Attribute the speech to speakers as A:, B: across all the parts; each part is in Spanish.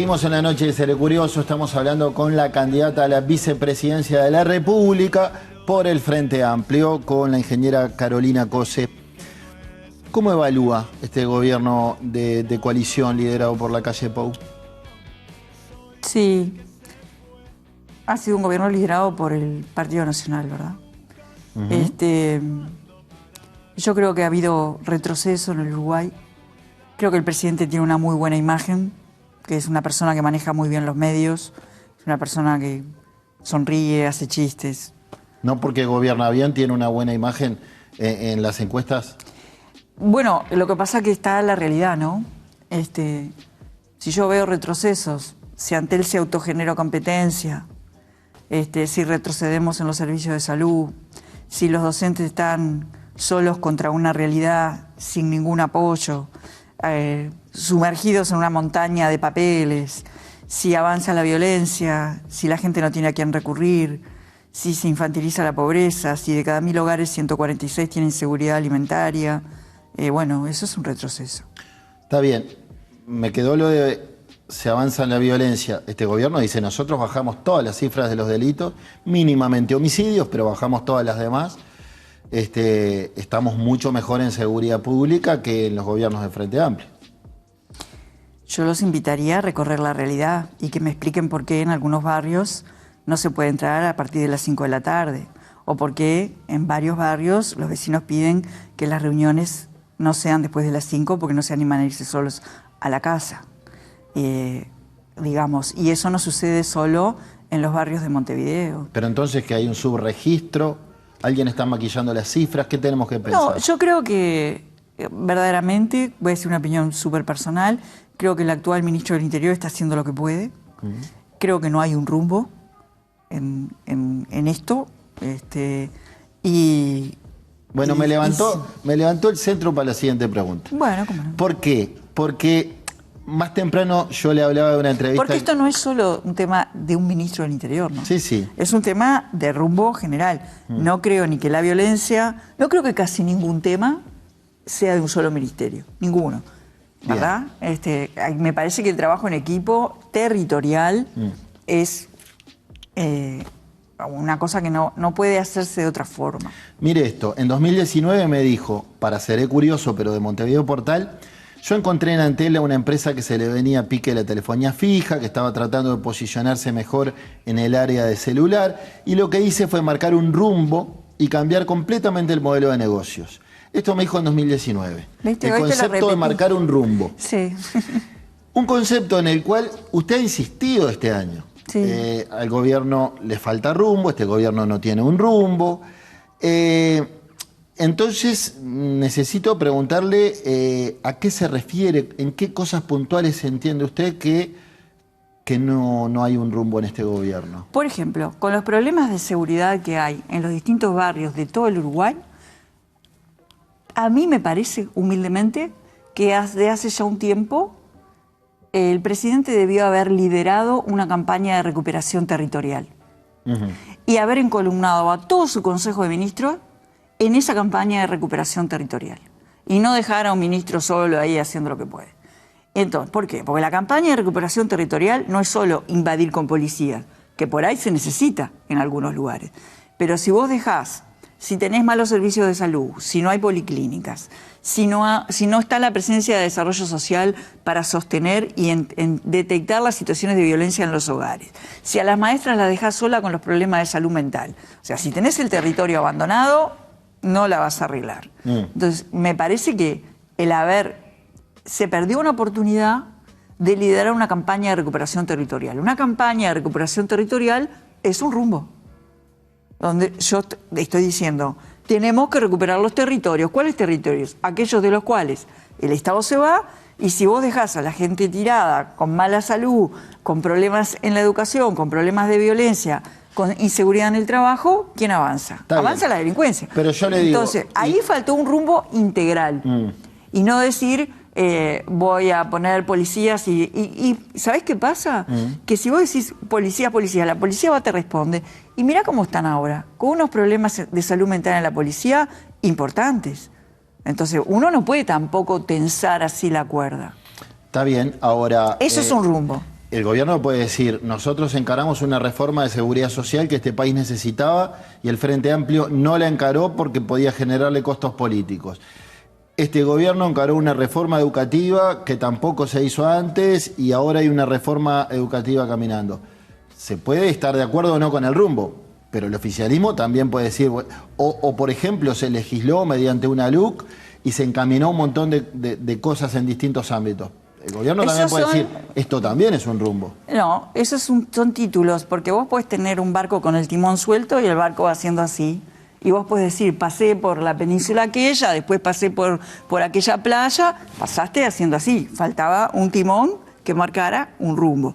A: Seguimos en la noche de Seré Curioso, estamos hablando con la candidata a la vicepresidencia de la República por el Frente Amplio, con la ingeniera Carolina Cose. ¿Cómo evalúa este gobierno de coalición liderado por la calle Pou?
B: Sí, ha sido un gobierno liderado por el Partido Nacional, ¿verdad? Yo creo que ha habido retroceso en el Uruguay. Creo que el presidente tiene una muy buena imagen, que es una persona que maneja muy bien los medios, es una persona que sonríe, hace chistes.
A: ¿No porque gobierna bien, tiene una buena imagen en las encuestas?
B: Bueno, lo que pasa es que está la realidad, ¿no? Si yo veo retrocesos, si Antel se autogeneró competencia, si retrocedemos en los servicios de salud, si los docentes están solos contra una realidad sin ningún apoyo, sumergidos en una montaña de papeles, si avanza la violencia, si la gente no tiene a quién recurrir, si se infantiliza la pobreza, si de cada 1000 hogares 146 tienen inseguridad alimentaria, bueno, eso es un retroceso.
A: Está bien, me quedó lo de se avanza en la violencia. Este gobierno dice, nosotros bajamos todas las cifras de los delitos, mínimamente homicidios, pero bajamos todas las demás. Estamos mucho mejor en seguridad pública que en los gobiernos de Frente Amplio.
B: Yo los invitaría a recorrer la realidad y que me expliquen por qué en algunos barrios no se puede entrar a partir de las 5 de la tarde, o por qué en varios barrios los vecinos piden que las reuniones no sean después de las 5 porque no se animan a irse solos a la casa. Digamos, y eso no sucede solo en los barrios de Montevideo.
A: Pero entonces que hay un subregistro, alguien está maquillando las cifras, ¿qué tenemos que pensar?
B: No, yo creo que verdaderamente, voy a decir una opinión súper personal, creo que el actual ministro del Interior está haciendo lo que puede. Creo que no hay un rumbo en esto.
A: Bueno, me levantó el centro para la siguiente pregunta.
B: Bueno, ¿cómo no?
A: ¿Por qué? Porque más temprano yo le hablaba de una entrevista...
B: Porque esto no es solo un tema de un ministro del Interior, ¿no?
A: Sí, sí.
B: Es un tema de rumbo general. No creo ni que la violencia... No creo que casi ningún tema sea de un solo ministerio. Ninguno. ¿Verdad? Me parece que el trabajo en equipo territorial es una cosa que no puede hacerse de otra forma.
A: Mire esto, en 2019 me dijo, para Seré Curioso, pero de Montevideo Portal... Yo encontré en Antel a una empresa que se le venía a pique la telefonía fija, que estaba tratando de posicionarse mejor en el área de celular, y lo que hice fue marcar un rumbo y cambiar completamente el modelo de negocios. Esto me dijo en 2019.
B: ¿Viste?
A: El concepto de marcar un rumbo.
B: Sí.
A: Un concepto en el cual usted ha insistido este año.
B: Sí.
A: Al gobierno le falta rumbo, este gobierno no tiene un rumbo. Entonces, necesito preguntarle a qué se refiere, en qué cosas puntuales entiende usted que no hay un rumbo en este gobierno.
B: Por ejemplo, con los problemas de seguridad que hay en los distintos barrios de todo el Uruguay, a mí me parece, humildemente, que desde hace ya un tiempo el presidente debió haber liderado una campaña de recuperación territorial y haber encolumnado a todo su Consejo de Ministros en esa campaña de recuperación territorial y no dejar a un ministro solo ahí haciendo lo que puede. Entonces, ¿por qué? Porque la campaña de recuperación territorial no es solo invadir con policías, que por ahí se necesita en algunos lugares, pero si vos dejás, si tenés malos servicios de salud, si no hay policlínicas, si no está la presencia de desarrollo social para sostener y en detectar las situaciones de violencia en los hogares, si a las maestras las dejás sola con los problemas de salud mental, o sea, si tenés el territorio abandonado, no la vas a arreglar. Entonces, me parece que se perdió una oportunidad de liderar una campaña de recuperación territorial. Una campaña de recuperación territorial es un rumbo, donde yo estoy diciendo, tenemos que recuperar los territorios. ¿Cuáles territorios? Aquellos de los cuales el Estado se va, y si vos dejás a la gente tirada, con mala salud, con problemas en la educación, con problemas de violencia, con inseguridad en el trabajo, ¿quién avanza? Avanza la delincuencia.
A: Pero yo le digo...
B: Entonces, ahí faltó un rumbo integral. Y no decir, voy a poner policías y ¿sabés qué pasa? Que si vos decís policía, la policía va, te responde. Y mirá cómo están ahora, con unos problemas de salud mental en la policía importantes. Entonces, uno no puede tampoco tensar así la cuerda.
A: Está bien, ahora...
B: Eso es un rumbo.
A: el gobierno puede decir, nosotros encaramos una reforma de seguridad social que este país necesitaba y el Frente Amplio no la encaró porque podía generarle costos políticos. Este gobierno encaró una reforma educativa que tampoco se hizo antes y ahora hay una reforma educativa caminando. Se puede estar de acuerdo o no con el rumbo, pero el oficialismo también puede decir, o por ejemplo se legisló mediante una LUC y se encaminó un montón de cosas en distintos ámbitos. El gobierno también puede decir, esto también es un rumbo.
B: No, esos son títulos, porque vos podés tener un barco con el timón suelto y el barco va haciendo así. Y vos podés decir, pasé por la península aquella, después pasé por aquella playa, pasaste haciendo así. Faltaba un timón que marcara un rumbo.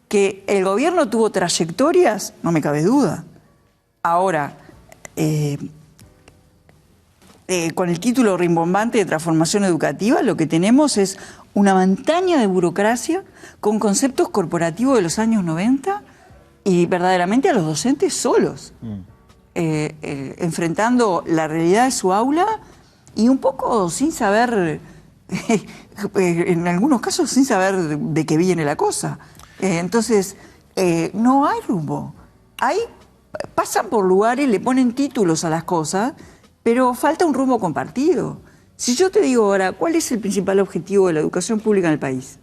B: Que el gobierno tuvo trayectorias, no me cabe duda. Ahora, con el título rimbombante de transformación educativa, lo que tenemos es una montaña de burocracia con conceptos corporativos de los años 90 y verdaderamente a los docentes solos, enfrentando la realidad de su aula y un poco sin saber, en algunos casos sin saber de qué viene la cosa. Entonces, no hay rumbo. Pasan por lugares, le ponen títulos a las cosas, pero falta un rumbo compartido. Si yo te digo ahora, ¿cuál es el principal objetivo de la educación pública en el país?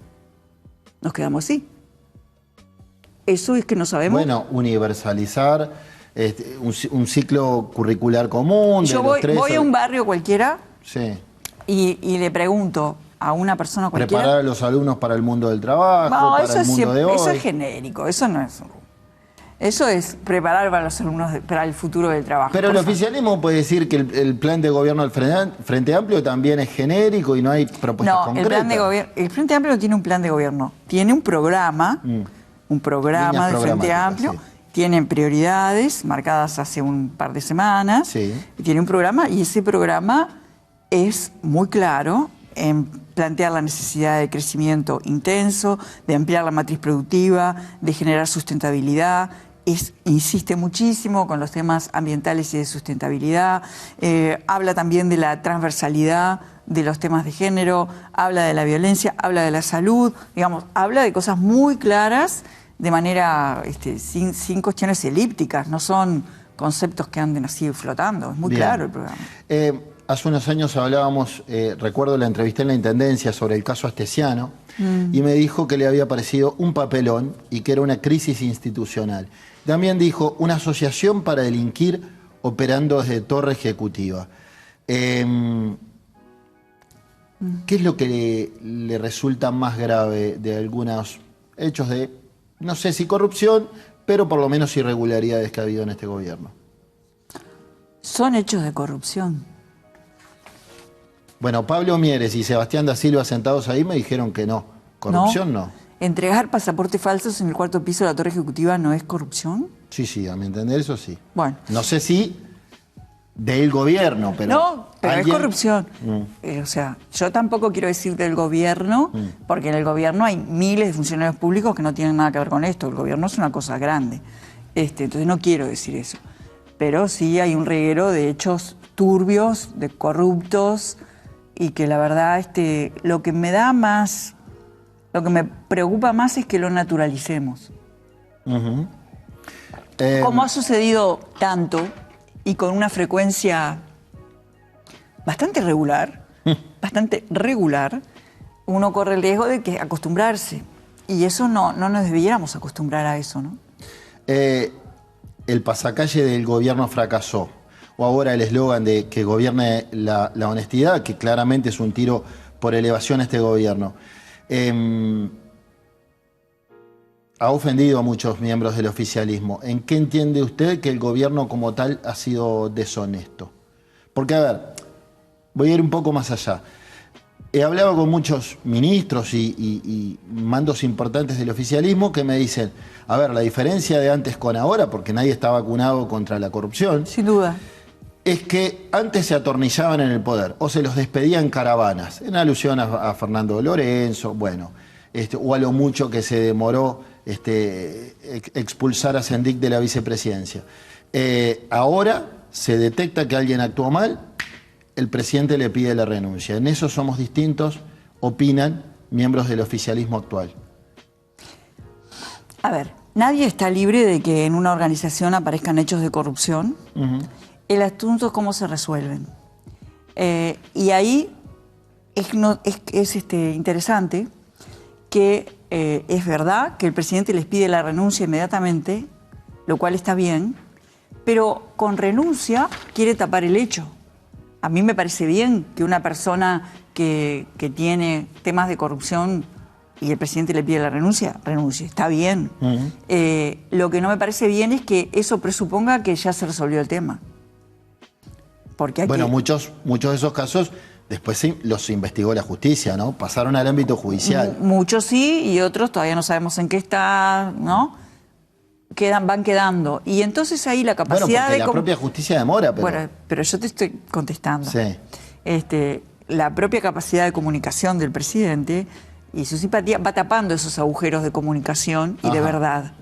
B: Nos quedamos así. Eso es que no sabemos.
A: Bueno, universalizar un ciclo curricular común.
B: Yo voy a un barrio cualquiera,
A: sí,
B: y le pregunto a una persona cualquiera.
A: Preparar a los alumnos para el mundo del trabajo, para el mundo de hoy.
B: Eso es genérico, eso no es un rumbo. Eso es preparar para los alumnos para el futuro del trabajo.
A: Pero el oficialismo puede decir que el plan de gobierno del Frente Amplio también es genérico y no hay propuestas concretas.
B: El Frente Amplio no tiene un plan de gobierno, tiene un programa, del Frente Amplio, sí. Tienen prioridades marcadas hace un par de semanas,
A: sí.
B: Y tiene un programa y ese programa es muy claro en plantear la necesidad de crecimiento intenso, de ampliar la matriz productiva, de generar sustentabilidad. Insiste muchísimo con los temas ambientales y de sustentabilidad. Habla también de la transversalidad de los temas de género, habla de la violencia, habla de la salud, digamos, habla de cosas muy claras de manera sin cuestiones elípticas, no son conceptos que anden así flotando, es muy
A: Bien.
B: claro el programa.
A: Hace unos años hablábamos, recuerdo la entrevisté en la Intendencia sobre el caso Astesiano, y me dijo que le había parecido un papelón y que era una crisis institucional. También dijo una asociación para delinquir operando desde torre ejecutiva. ¿Qué es lo que le resulta más grave de algunos hechos de, no sé si corrupción, pero por lo menos irregularidades que ha habido en este gobierno?
B: Son hechos de corrupción.
A: Bueno, Pablo Mieres y Sebastián da Silva sentados ahí me dijeron que no. ¿Corrupción no?
B: ¿Entregar pasaportes falsos en el cuarto piso de la torre ejecutiva no es corrupción?
A: Sí, a mi entender eso sí.
B: Bueno.
A: No sé si del gobierno, pero...
B: No, pero
A: ¿alguien?
B: es corrupción. O sea, yo tampoco quiero decir del gobierno, porque en el gobierno hay miles de funcionarios públicos que no tienen nada que ver con esto. El gobierno es una cosa grande. Entonces no quiero decir eso. Pero sí hay un reguero de hechos turbios, de corruptos, y que la verdad lo que me preocupa más es que lo naturalicemos. Como ha sucedido tanto y con una frecuencia bastante regular, uno corre el riesgo de que acostumbrarse. Y eso no nos debiéramos acostumbrar a eso, ¿no?
A: El pasacalle del gobierno fracasó. O ahora el eslogan de que gobierne la honestidad, que claramente es un tiro por elevación a este gobierno. Ha ofendido a muchos miembros del oficialismo. ¿En qué entiende usted que el gobierno como tal ha sido deshonesto? Porque, a ver, voy a ir un poco más allá. He hablado con muchos ministros y mandos importantes del oficialismo que me dicen, a ver, la diferencia de antes con ahora, porque nadie está vacunado contra la corrupción.
B: Sin duda.
A: Es que antes se atornillaban en el poder o se los despedían caravanas, en alusión a Fernando Lorenzo, bueno, o a lo mucho que se demoró expulsar a Sendik de la vicepresidencia. Ahora se detecta que alguien actuó mal, el presidente le pide la renuncia. En eso somos distintos, opinan miembros del oficialismo actual.
B: A ver, nadie está libre de que en una organización aparezcan hechos de corrupción. El asunto es cómo se resuelven. Y ahí es interesante que es verdad que el presidente les pide la renuncia inmediatamente, lo cual está bien, pero con renuncia quiere tapar el hecho. A mí me parece bien que una persona que tiene temas de corrupción y el presidente le pide la renuncia, renuncie, está bien. Lo que no me parece bien es que eso presuponga que ya se resolvió el tema. Porque aquí...
A: Bueno, muchos de esos casos después sí los investigó la justicia, ¿no? Pasaron al ámbito judicial.
B: Muchos sí y otros todavía no sabemos en qué está, ¿no? Van quedando. Y entonces ahí la capacidad
A: bueno, porque la propia justicia demora, pero...
B: Bueno, pero yo te estoy contestando.
A: Sí.
B: La propia capacidad de comunicación del presidente y su simpatía va tapando esos agujeros de comunicación y de verdad.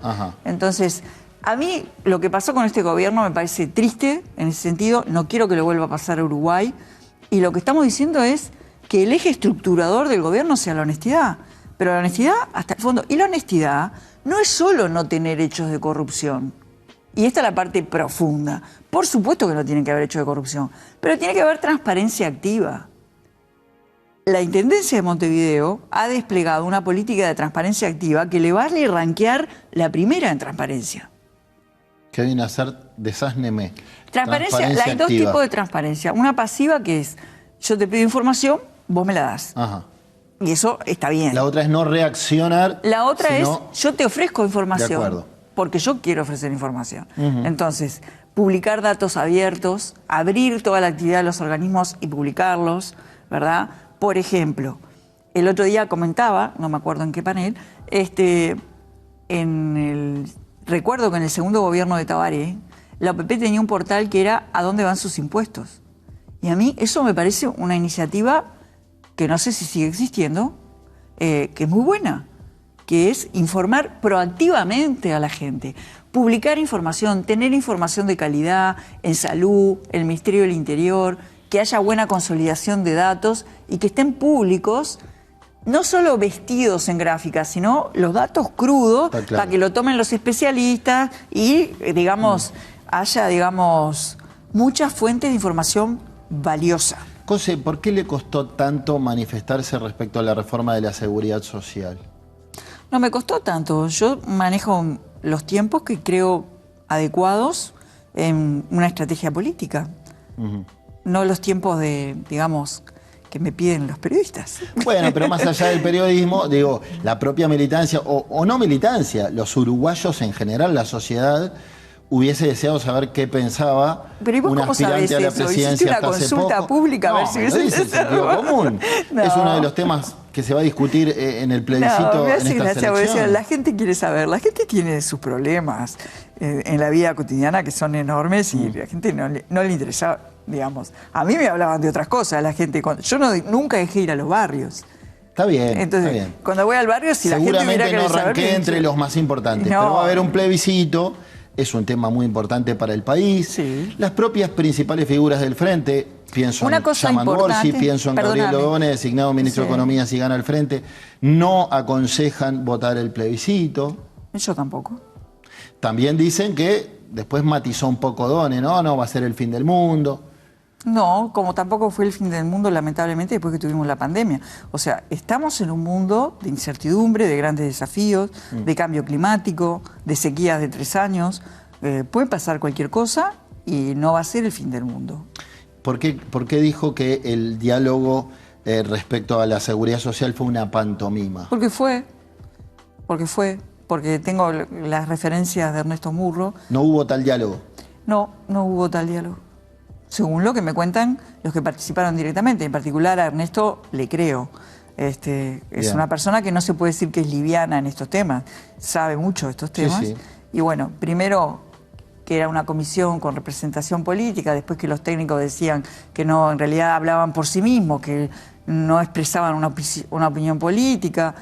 B: Entonces, a mí lo que pasó con este gobierno me parece triste en ese sentido. No quiero que lo vuelva a pasar a Uruguay. Y lo que estamos diciendo es que el eje estructurador del gobierno sea la honestidad. Pero la honestidad hasta el fondo. Y la honestidad no es solo no tener hechos de corrupción. Y esta es la parte profunda. Por supuesto que no tiene que haber hechos de corrupción, pero tiene que haber transparencia activa. La Intendencia de Montevideo ha desplegado una política de transparencia activa que le vale rankear la primera en transparencia.
A: ¿Qué viene a ser? Desásneme.
B: Transparencia, hay dos tipos de transparencia. Una pasiva, que es, yo te pido información, vos me la das. Y eso está bien.
A: La otra es no reaccionar.
B: La otra es, yo te ofrezco información.
A: De acuerdo.
B: Porque yo quiero ofrecer información. Entonces, publicar datos abiertos, abrir toda la actividad de los organismos y publicarlos, ¿verdad? Por ejemplo, el otro día comentaba, no me acuerdo en qué panel, recuerdo que en el segundo gobierno de Tabaré, la OPP tenía un portal que era ¿a dónde van sus impuestos? Y a mí eso me parece una iniciativa que no sé si sigue existiendo, que es muy buena, que es informar proactivamente a la gente, publicar información, tener información de calidad en salud, en el Ministerio del Interior, que haya buena consolidación de datos y que estén públicos, no solo vestidos en gráficas, sino los datos crudos para que lo tomen los especialistas y, haya, muchas fuentes de información valiosa.
A: José, ¿por qué le costó tanto manifestarse respecto a la reforma de la seguridad social?
B: No me costó tanto. Yo manejo los tiempos que creo adecuados en una estrategia política. No los tiempos que me piden los periodistas.
A: Bueno, pero más allá del periodismo, digo, la propia militancia, o no militancia, los uruguayos en general, la sociedad, hubiese deseado saber qué pensaba un aspirante a la presidencia hasta hace poco.
B: ¿Hiciste una consulta pública?
A: No,
B: a ver si
A: me lo dice el sentido común. No. Es uno de los temas que se va a discutir en el plebiscito en esta elección.
B: La gente quiere saber, la gente tiene sus problemas en la vida cotidiana que son enormes y a la gente no le interesa, A mí me hablaban de otras cosas, la gente. Yo nunca dejé ir a los barrios.
A: Está bien,
B: entonces,
A: está bien.
B: Cuando voy al barrio, si la gente hubiera querido saber...
A: Seguramente no ranqué entre los más importantes, pero va a haber un plebiscito. Es un tema muy importante para el país. Sí. Las propias principales figuras del frente, pienso en Yaman Gorsi, pienso en Gabriel Odone, designado ministro de Economía si gana el frente, no aconsejan votar el plebiscito.
B: Yo tampoco.
A: También dicen que después matizó un poco Odone, no va a ser el fin del mundo.
B: No, como tampoco fue el fin del mundo, lamentablemente, después que tuvimos la pandemia. O sea, estamos en un mundo de incertidumbre, de grandes desafíos, de cambio climático, de sequías de 3 años. Puede pasar cualquier cosa y no va a ser el fin del mundo.
A: ¿Por qué dijo que el diálogo respecto a la seguridad social fue una pantomima? Porque tengo las referencias de Ernesto Murro. ¿No hubo tal diálogo?
B: No hubo tal diálogo. Según lo que me cuentan los que participaron directamente. En particular a Ernesto le creo. Es una persona que no se puede decir que es liviana en estos temas. Sabe mucho de estos temas. Sí. Y bueno, primero que era una comisión con representación política, después que los técnicos decían que no, en realidad hablaban por sí mismos, que no expresaban una opinión política.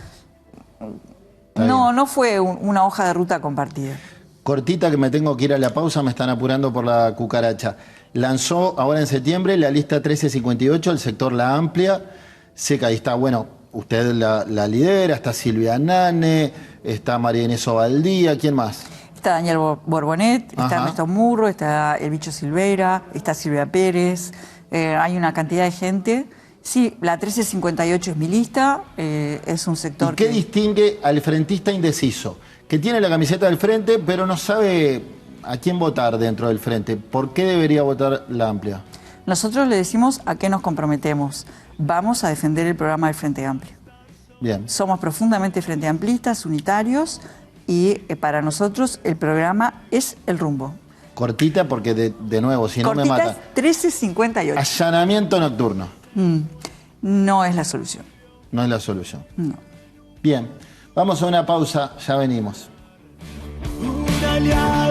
B: No fue una hoja de ruta compartida.
A: Cortita, que me tengo que ir a la pausa, me están apurando por la cucaracha. Lanzó ahora en septiembre la lista 1358, el sector La Amplia, seca, ahí está, bueno, usted la lidera, está Silvia Nane, está María Inés Ovaldía, ¿quién más?
B: Está Daniel Borbonet, está
A: Ajá.
B: Ernesto Murro, está el Bicho Silveira, está Silvia Pérez, hay una cantidad de gente. Sí, la 1358 es mi lista, es un sector
A: ¿Y qué distingue al frentista indeciso? Que tiene la camiseta del frente, pero no sabe a quién votar dentro del frente. ¿Por qué debería votar la Amplia?
B: Nosotros le decimos a qué nos comprometemos. Vamos a defender el programa del Frente Amplio.
A: Bien.
B: Somos profundamente frente amplistas, unitarios, y para nosotros el programa es el rumbo.
A: Cortita porque, de nuevo, si no me
B: Cortita
A: mata.
B: es 1358.
A: Allanamiento nocturno.
B: No es la solución.
A: No es la solución.
B: No.
A: Bien. Vamos a una pausa, ya venimos.
C: Un aliado.